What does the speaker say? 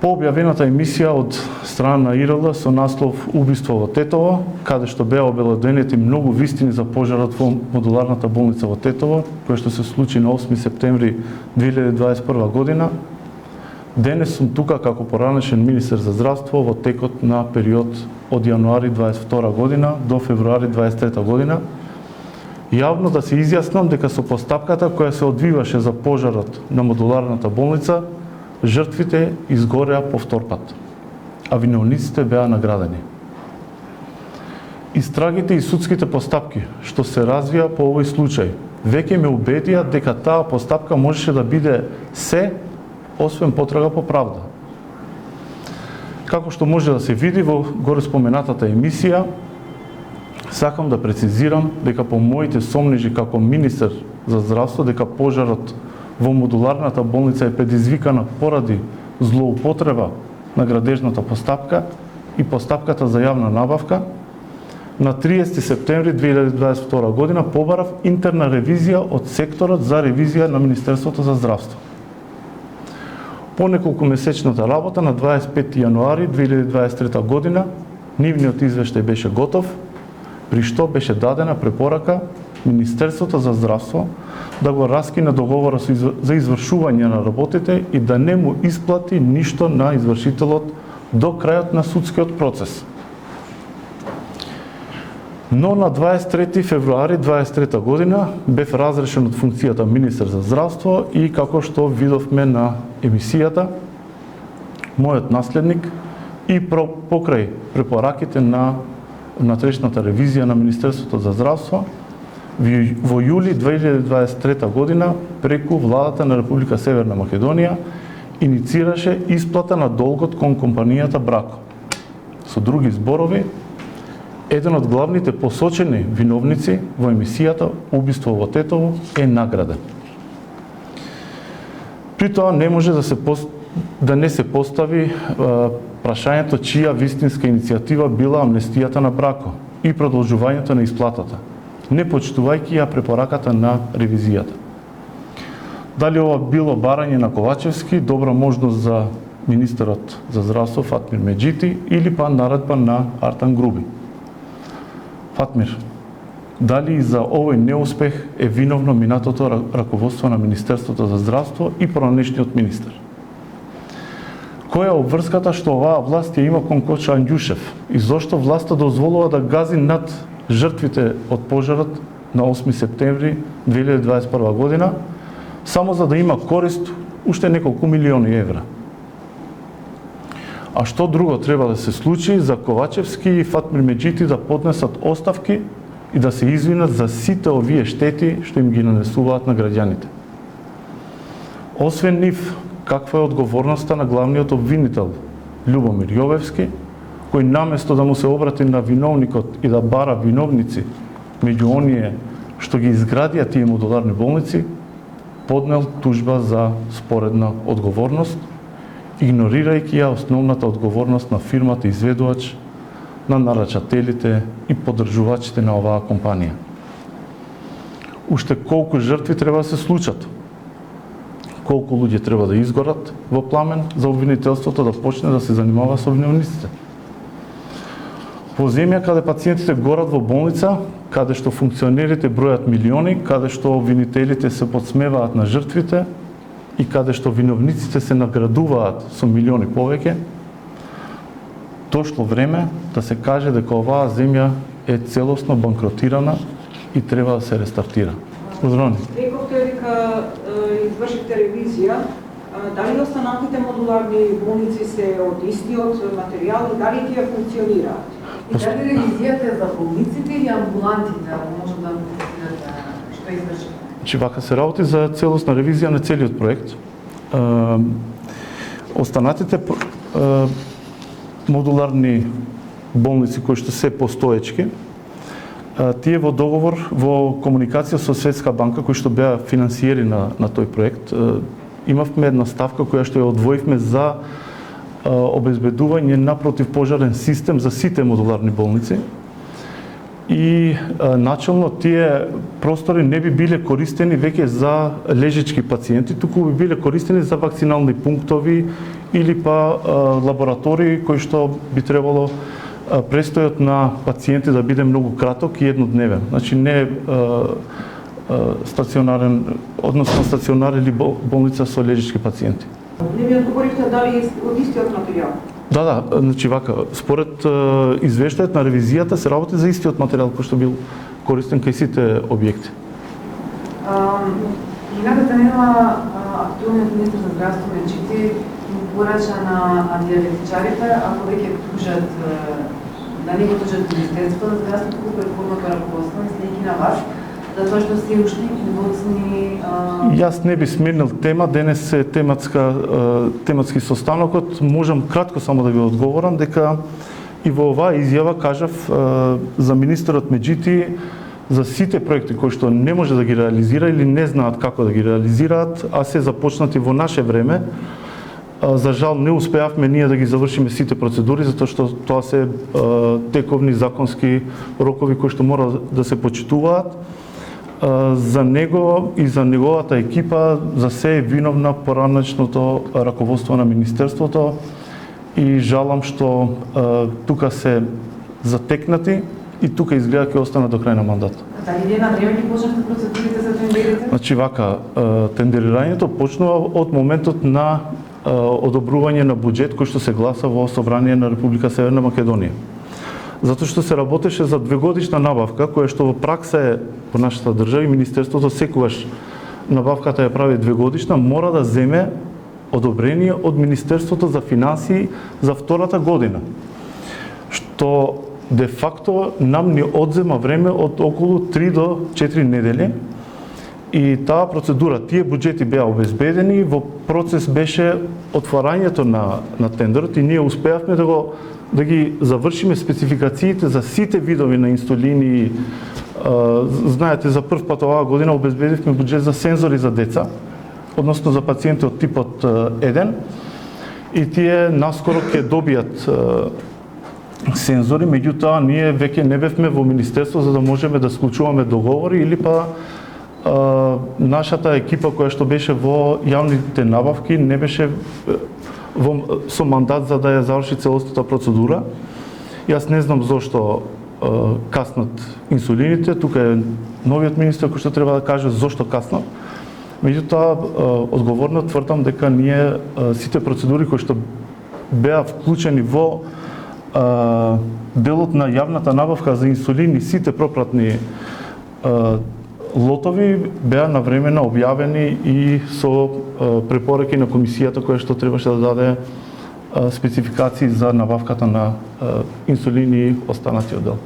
По објавената емисија од страна на ИРЛ со наслов Убиство во Тетово, каде што беа обелоденети многу вистини за пожарот во модуларната болница во Тетово, која што се случи на 8 септември 2021 година, денес сум тука како поранешен министер за здравство во текот на период од јануари 22 година до февруари 23 година, јавно да се изјаснам дека со постапката која се одвиваше за пожарот на модуларната болница, жртвите изгореа повтор пат, а виновниците беа наградени. Истрагите и судските постапки што се развија по овој случај веќе ме убедија дека таа постапка можеше да биде се освен потрага по правда. Како што може да се види во горе споменатата емисија, сакам да прецизирам дека по моите сомнежи како министер за здравство дека пожарот во модуларната болница е предизвикана поради злоупотреба на градежната постапка и постапката за јавна набавка, на 30 септември 2022 година побарав интерна ревизија од секторот за ревизија на Министерството за здравство. По неколку месечната работа на 25 јануари 2023 година нивниот извештај беше готов, при што беше дадена препорака Министерството за здравство да го раскине договорот за извршување на работите и да не му исплати ништо на извршителот до крајот на судскиот процес. Но на 23 февруари 2023 година бев разрешен од функцијата министер за здравство и како што видовме на емисијата, мојот наследник и покрај препораките на внатрешната ревизија на Министерството за здравство, во јули 2023 година преку владата на Република Северна Македонија иницираше исплата на долгот кон компанијата Брако. Со други зборови, еден од главните посочени виновници во емисијата Убиство во Тетово е награден. При тоа не може да не се постави прашањето чија вистинска иницијатива била амнестијата на Брако и продолжувањето на исплатата, не почитувајќи ја препораката на ревизијата. Дали ова било барање на Ковачевски, добра можност за министерот за здравство Фатмир Меджити или па наредба на Артан Груби. Фатмир, дали и за овој неуспех е виновно минатото раководство на Министерството за здравство и поранешниот министер? Која е обврската што оваа власт ја има кон Коша Андјушев и зошто власта дозволува да гази над жртвите од пожарот на 8 септември 2021 година, само за да има корист уште неколку милиони евра? А што друго треба да се случи за Ковачевски и Фатмир Меджити да поднесат оставки и да се извинат за сите овие штети што им ги нанесуваат на граѓаните? Освен нив, каква е одговорноста на главниот обвинител Љубомир Јовевски, кој наместо да му се обрати на виновникот и да бара виновници меѓу оние што ги изградија тие модуларни болници, поднел тужба за споредна одговорност, игнорирајќи ја основната одговорност на фирмата изведувач, на нарачателите и поддржувачите на оваа компанија. Уште колку жртви треба да се случат? Колку луѓе треба да изгорат во пламен за обвинителството да почне да се занимава со виновниците? Во земја каде пациентите горат во болница, каде што функционерите бројат милиони, каде што обвинителите се подсмеваат на жртвите и каде што виновниците се наградуваат со милиони повеќе, дошло време да се каже дека оваа земја е целосно банкротирана и треба да се рестартира. Поздравни. Рековте дека извршите ревизија, дали останатите модуларни болници се од истиот материјал и дали тие функционираат? И дали ревизијата е за болниците или амбулантите, ако може да прецизирате што извршите? Значи, вака се работи за целосна ревизија на целиот проект. Останатите модуларни болници кои што се постоечки, тие во договор, во комуникација со Светска банка, кои што беа финансиери на тој проект, имавме една ставка која што ја одвоивме за обезбедување на противпожарен систем за сите модуларни болници. И начално тие простори не би биле користени веќе за лежечки пациенти, туку би биле користени за вакцинални пунктови или па лаборатории кои што би требало престојот на пациенти да биде многу краток и еднодневен. Значи не стационарен, односно стационар или болница со лежички пациенти. Не ми одговоривте дали е од истиот материјал? Да, значи вака, според извештајот на ревизијата се работи за истиот материјал кој што бил користен кај сите објекти. Минатата недела актуелниот министр за здравство Меджити порача на диабетичарите, ако веќе тужат, да не го тужат Министерството за здравство, туку претходното раководство, мислејќи на вас, за тоа што се уште книгоцни... Јас не би сменил тема, денес е тематски состанокот, можам кратко само да ви одговорам дека и во оваа изјава кажав за министерот Меджити за сите проекти кои што не може да ги реализира или не знаат како да ги реализираат, а се започнати во наше време. За жал не успеавме ние да ги завршиме сите процедури, затоа што тоа се тековни законски рокови кои што мора да се почитуваат. За него и за неговата екипа за се е виновна поранешното раководство на Министерството и жалам што тука се затекнати и тука изгледа ќе остана до крај на мандат. Дали вие на време ги почнавте процедурите за тендерите? Значи вака, тендерирањето почнува од моментот на одобрување на буџет кој што се гласа во Собрание на Република Северна Македонија. Затоа што се работеше за 2-годишна набавка, која што во пракса е во нашата држава и Министерството секогаш набавката ја прави 2-годишна, мора да земе одобрение од Министерството за финансии за втората година. Што де факто нам ни одзема време од околу 3 до 4 недели. И таа процедура, тие буџети беа обезбедени, во процес беше отварањето на тендерот и ние успеавме да ги завршиме спецификациите за сите видови на инсулини. Знаете, за прв пат оваа година обезбедивме буџет за сензори за деца, односно за пациенти од типот 1, и тие наскоро ќе добијат сензори, меѓутоа ние веќе не бевме во Министерство за да можеме да склучуваме договори или па нашата екипа која што беше во јавните набавки не беше со мандат за да ја заврши целосната процедура. Јас не знам зошто каснат инсулините, тука е новиот министер кој што треба да каже зошто каснат. Меѓутоа, одговорно тврдам дека ние сите процедури кои што беа вклучени во делот на јавната набавка за инсулини, сите пропратни лотови беа навремено објавени и со препораки на комисијата која што требаше да даде спецификации за набавката на инсулини и останатиот дел.